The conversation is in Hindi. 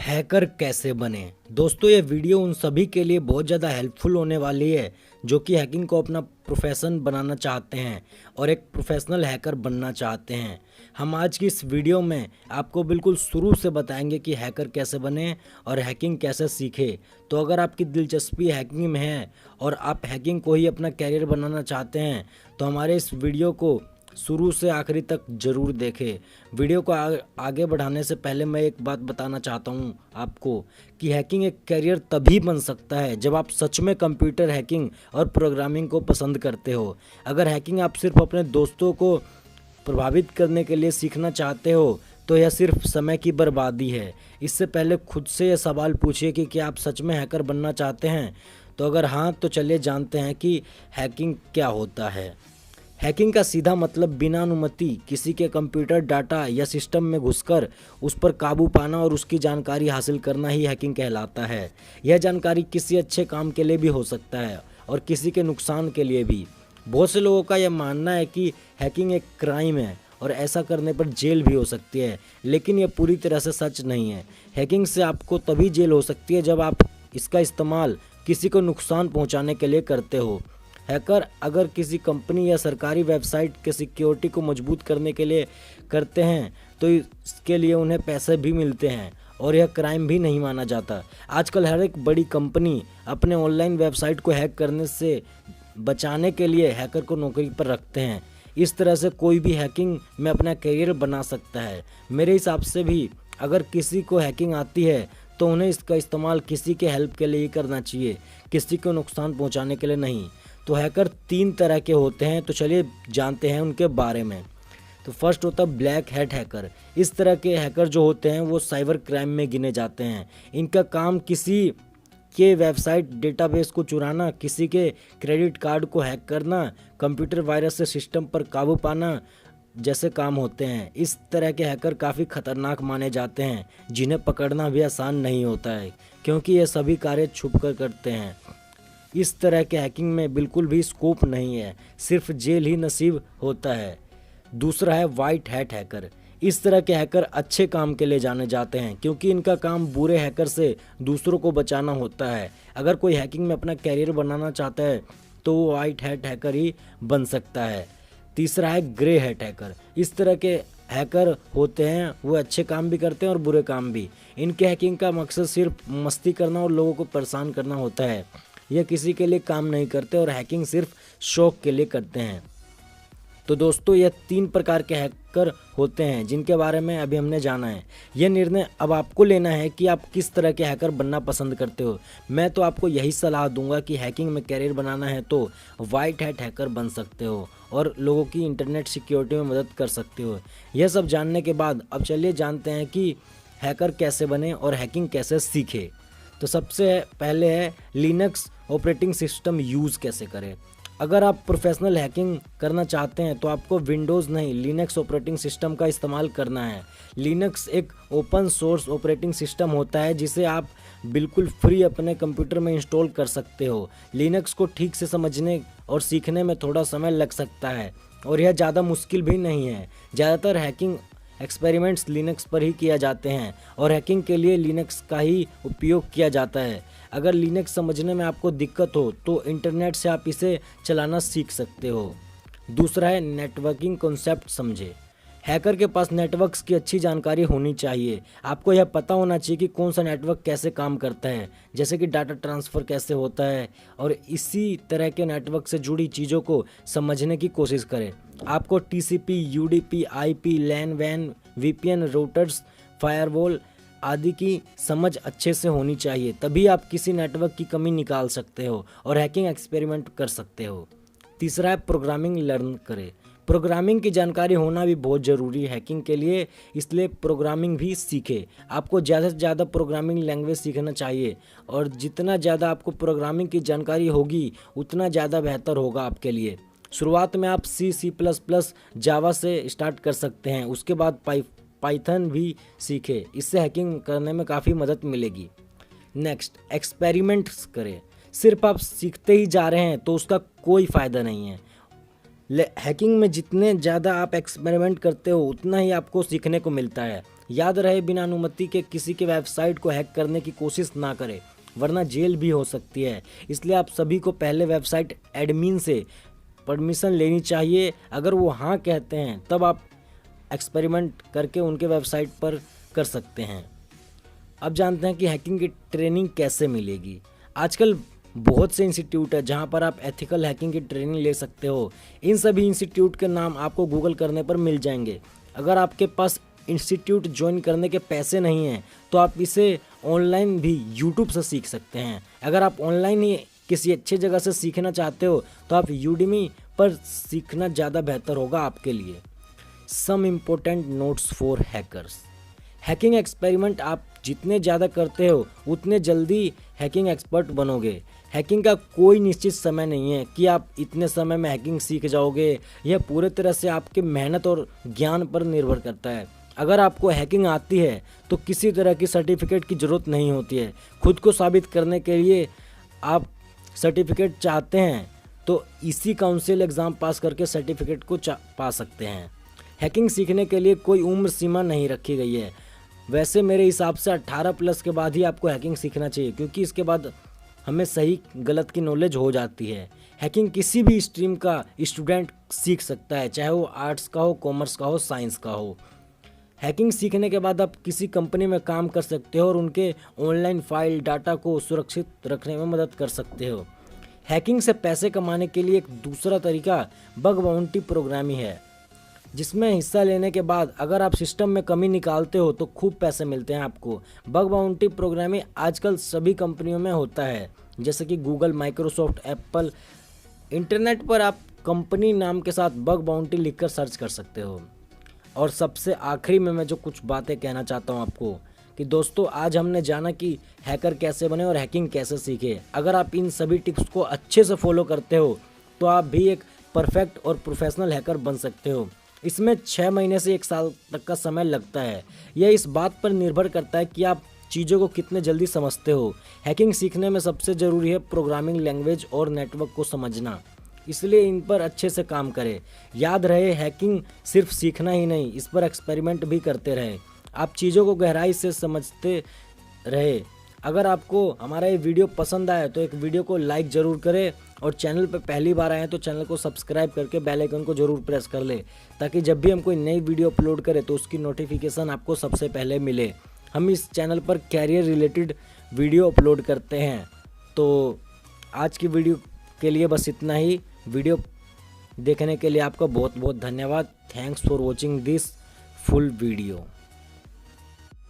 हैकर कैसे बने। दोस्तों, ये वीडियो उन सभी के लिए बहुत ज़्यादा हेल्पफुल होने वाली है जो कि हैकिंग को अपना प्रोफेशन बनाना चाहते हैं और एक प्रोफेशनल हैकर बनना चाहते हैं। हम आज की इस वीडियो में आपको बिल्कुल शुरू से बताएंगे कि हैकर कैसे बने और हैकिंग कैसे सीखे। तो अगर आपकी दिलचस्पी हैकिंग में है और आप हैकिंग को ही अपना कैरियर बनाना चाहते हैं तो हमारे इस वीडियो को शुरू से आखिरी तक जरूर देखें। वीडियो को आगे बढ़ाने से पहले मैं एक बात बताना चाहता हूं आपको कि हैकिंग एक करियर तभी बन सकता है जब आप सच में कंप्यूटर हैकिंग और प्रोग्रामिंग को पसंद करते हो। अगर हैकिंग आप सिर्फ अपने दोस्तों को प्रभावित करने के लिए सीखना चाहते हो तो यह सिर्फ समय की बर्बादी है। इससे पहले खुद से यह सवाल पूछिए कि क्या आप सच में हैकर बनना चाहते हैं। तो अगर हाँ, तो चलिए जानते हैं कि हैकिंग क्या होता है। हैकिंग का सीधा मतलब बिना अनुमति किसी के कंप्यूटर डाटा या सिस्टम में घुसकर उस पर काबू पाना और उसकी जानकारी हासिल करना ही हैकिंग कहलाता है। यह जानकारी किसी अच्छे काम के लिए भी हो सकता है और किसी के नुकसान के लिए भी। बहुत से लोगों का यह मानना है कि हैकिंग एक क्राइम है और ऐसा करने पर जेल भी हो सकती है, लेकिन यह पूरी तरह से सच नहीं है। हैकिंग से आपको तभी जेल हो सकती है जब आप इसका इस्तेमाल किसी को नुकसान पहुंचाने के लिए करते हो। हैकर अगर किसी कंपनी या सरकारी वेबसाइट के सिक्योरिटी को मजबूत करने के लिए करते हैं तो इसके लिए उन्हें पैसे भी मिलते हैं और यह क्राइम भी नहीं माना जाता। आजकल हर एक बड़ी कंपनी अपने ऑनलाइन वेबसाइट को हैक करने से बचाने के लिए हैकर को नौकरी पर रखते हैं। इस तरह से कोई भी हैकिंग में अपना करियर बना सकता है। मेरे हिसाब से भी अगर किसी को हैकिंग आती है तो उन्हें इसका इस्तेमाल किसी के हेल्प के लिए ही करना चाहिए, किसी को नुकसान पहुंचाने के लिए नहीं। तो हैकर 3 तरह के होते हैं, तो चलिए जानते हैं उनके बारे में। तो फर्स्ट होता है ब्लैक हैट हैकर। इस तरह के हैकर जो होते हैं वो साइबर क्राइम में गिने जाते हैं। इनका काम किसी के वेबसाइट डेटाबेस को चुराना, किसी के क्रेडिट कार्ड को हैक करना, कंप्यूटर वायरस से सिस्टम पर काबू पाना जैसे काम होते हैं। इस तरह के हैकर काफ़ी खतरनाक माने जाते हैं, जिन्हें पकड़ना भी आसान नहीं होता है क्योंकि ये सभी कार्य छुप कर करते हैं। इस तरह के हैकिंग में बिल्कुल भी स्कोप नहीं है, सिर्फ जेल ही नसीब होता है। दूसरा है वाइट हैट हैकर। इस तरह के हैकर अच्छे काम के लिए जाने जाते हैं क्योंकि इनका काम बुरे हैकर से दूसरों को बचाना होता है। अगर कोई हैकिंग में अपना कैरियर बनाना चाहता है तो वो वाइट हैट हैकर ही बन सकता है। तीसरा है ग्रे हैट हैकर। इस तरह के हैकर होते हैं वो अच्छे काम भी करते हैं और बुरे काम भी। इनके हैकिंग का मकसद सिर्फ मस्ती करना और लोगों को परेशान करना होता है। यह किसी के लिए काम नहीं करते और हैकिंग सिर्फ शौक के लिए करते हैं। तो दोस्तों, यह 3 प्रकार के हैकर होते हैं जिनके बारे में अभी हमने जाना है। यह निर्णय अब आपको लेना है कि आप किस तरह के हैकर बनना पसंद करते हो। मैं तो आपको यही सलाह दूंगा कि हैकिंग में कैरियर बनाना है तो वाइट हैट हैकर बन सकते हो और लोगों की इंटरनेट सिक्योरिटी में मदद कर सकते हो। यह सब जानने के बाद अब चलिए जानते हैं कि हैकर कैसे बने और हैकिंग कैसे सीखे। तो सबसे पहले है लिनक्स ऑपरेटिंग सिस्टम यूज़ कैसे करें। अगर आप प्रोफेशनल हैकिंग करना चाहते हैं तो आपको विंडोज़ नहीं लिनक्स ऑपरेटिंग सिस्टम का इस्तेमाल करना है। लिनक्स एक ओपन सोर्स ऑपरेटिंग सिस्टम होता है जिसे आप बिल्कुल फ्री अपने कंप्यूटर में इंस्टॉल कर सकते हो। लिनक्स को ठीक से समझने और सीखने में थोड़ा समय लग सकता है और यह ज़्यादा मुश्किल भी नहीं है। ज़्यादातर हैकिंग एक्सपेरिमेंट्स लिनक्स पर ही किया जाते हैं और हैकिंग के लिए लिनक्स का ही उपयोग किया जाता है। अगर लिनक्स समझने में आपको दिक्कत हो तो इंटरनेट से आप इसे चलाना सीख सकते हो। दूसरा है नेटवर्किंग कॉन्सेप्ट समझे। हैकर के पास नेटवर्क्स की अच्छी जानकारी होनी चाहिए। आपको यह पता होना चाहिए कि कौन सा नेटवर्क कैसे काम करता है, जैसे कि डाटा ट्रांसफ़र कैसे होता है, और इसी तरह के नेटवर्क से जुड़ी चीज़ों को समझने की कोशिश करें। आपको टीसीपी, यूडीपी, आईपी, लैन, वैन, वीपीएन, राउटर्स, फायरवॉल आदि की समझ अच्छे से होनी चाहिए, तभी आप किसी नेटवर्क की कमी निकाल सकते हो और हैकिंग एक्सपेरिमेंट कर सकते हो। तीसरा है प्रोग्रामिंग लर्न करें। प्रोग्रामिंग की जानकारी होना भी बहुत ज़रूरी है हैकिंग के लिए, इसलिए प्रोग्रामिंग भी सीखें। आपको ज़्यादा से ज़्यादा प्रोग्रामिंग लैंग्वेज सीखना चाहिए और जितना ज़्यादा आपको प्रोग्रामिंग की जानकारी होगी उतना ज़्यादा बेहतर होगा आपके लिए। शुरुआत में आप C++, जावा से स्टार्ट कर सकते हैं, उसके बाद पाइथन भी सीखें। इससे हैकिंग करने में काफ़ी मदद मिलेगी। नेक्स्ट, एक्सपेरिमेंट्स करें। सिर्फ आप सीखते ही जा रहे हैं तो उसका कोई फ़ायदा नहीं है। हैकिंग में जितने ज़्यादा आप एक्सपेरिमेंट करते हो उतना ही आपको सीखने को मिलता है। याद रहे, बिना अनुमति के किसी के वेबसाइट को हैक करने की कोशिश ना करें, वरना जेल भी हो सकती है। इसलिए आप सभी को पहले वेबसाइट एडमिन से परमिशन लेनी चाहिए। अगर वो हाँ कहते हैं तब आप एक्सपेरिमेंट करके उनके वेबसाइट पर कर सकते हैं। अब जानते हैं कि हैकिंग की ट्रेनिंग कैसे मिलेगी। आजकल बहुत से इंस्टीट्यूट है जहां पर आप एथिकल हैकिंग की ट्रेनिंग ले सकते हो। इन सभी इंस्टीट्यूट के नाम आपको गूगल करने पर मिल जाएंगे। अगर आपके पास इंस्टीट्यूट ज्वाइन करने के पैसे नहीं हैं तो आप इसे ऑनलाइन भी यूट्यूब से सीख सकते हैं। अगर आप ऑनलाइन ही किसी अच्छी जगह से सीखना चाहते हो तो आप यूडेमी पर सीखना ज़्यादा बेहतर होगा आपके लिए। Some important notes for hackers. Hacking experiment आप जितने ज़्यादा करते हो उतने जल्दी हैकिंग एक्सपर्ट बनोगे। हैकिंग का कोई निश्चित समय नहीं है कि आप इतने समय में हैकिंग सीख जाओगे। यह पूरे तरह से आपके मेहनत और ज्ञान पर निर्भर करता है। अगर आपको हैकिंग आती है तो किसी तरह की सर्टिफिकेट की ज़रूरत नहीं होती है। खुद को साबित करने के लिए आप सर्टिफिकेट चाहते हैं तो इसी काउंसिल एग्ज़ाम पास करके सर्टिफिकेट को पा सकते हैं। हैकिंग सीखने के लिए कोई उम्र सीमा नहीं रखी गई है। वैसे मेरे हिसाब से 18 प्लस के बाद ही आपको हैकिंग सीखना चाहिए, क्योंकि इसके बाद हमें सही गलत की नॉलेज हो जाती है। हैकिंग किसी भी स्ट्रीम का स्टूडेंट सीख सकता है, चाहे वो आर्ट्स का हो, कॉमर्स का हो, साइंस का हो। हैकिंग सीखने के बाद आप किसी कंपनी में काम कर सकते हो और उनके ऑनलाइन फाइल डाटा को सुरक्षित रखने में मदद कर सकते हो। हैकिंग से पैसे कमाने के लिए एक दूसरा तरीका बग बाउंटी प्रोग्रामिंग है, जिसमें हिस्सा लेने के बाद अगर आप सिस्टम में कमी निकालते हो तो खूब पैसे मिलते हैं आपको। बग बाउंटी प्रोग्रामिंग आजकल सभी कंपनियों में होता है, जैसे कि गूगल, माइक्रोसॉफ्ट, एप्पल। इंटरनेट पर आप कंपनी नाम के साथ बग बाउंटी लिखकर सर्च कर सकते हो। और सबसे आखिरी में मैं जो कुछ बातें कहना चाहता हूँ आपको कि दोस्तों, आज हमने जाना कि हैकर कैसे बने और हैकिंग कैसे सीखे। अगर आप इन सभी टिप्स को अच्छे से फॉलो करते हो तो आप भी एक परफेक्ट और प्रोफेशनल हैकर बन सकते हो। इसमें 6 महीने से 1 साल तक का समय लगता है। यह इस बात पर निर्भर करता है कि आप चीज़ों को कितने जल्दी समझते हो। हैकिंग सीखने में सबसे ज़रूरी है प्रोग्रामिंग लैंग्वेज और नेटवर्क को समझना, इसलिए इन पर अच्छे से काम करें। याद रहे, हैकिंग सिर्फ सीखना ही नहीं, इस पर एक्सपेरिमेंट भी करते रहे। आप चीज़ों को गहराई से समझते रहे। अगर आपको हमारा ये वीडियो पसंद आए तो एक वीडियो को लाइक ज़रूर करें और चैनल पर पहली बार आए तो चैनल को सब्सक्राइब करके बेल आइकन को ज़रूर प्रेस कर ले, ताकि जब भी हम कोई नई वीडियो अपलोड करें तो उसकी नोटिफिकेशन आपको सबसे पहले मिले। हम इस चैनल पर कैरियर रिलेटेड वीडियो अपलोड करते हैं। तो आज की वीडियो के लिए बस इतना ही। वीडियो देखने के लिए आपका बहुत बहुत धन्यवाद। Thanks for watching this full video.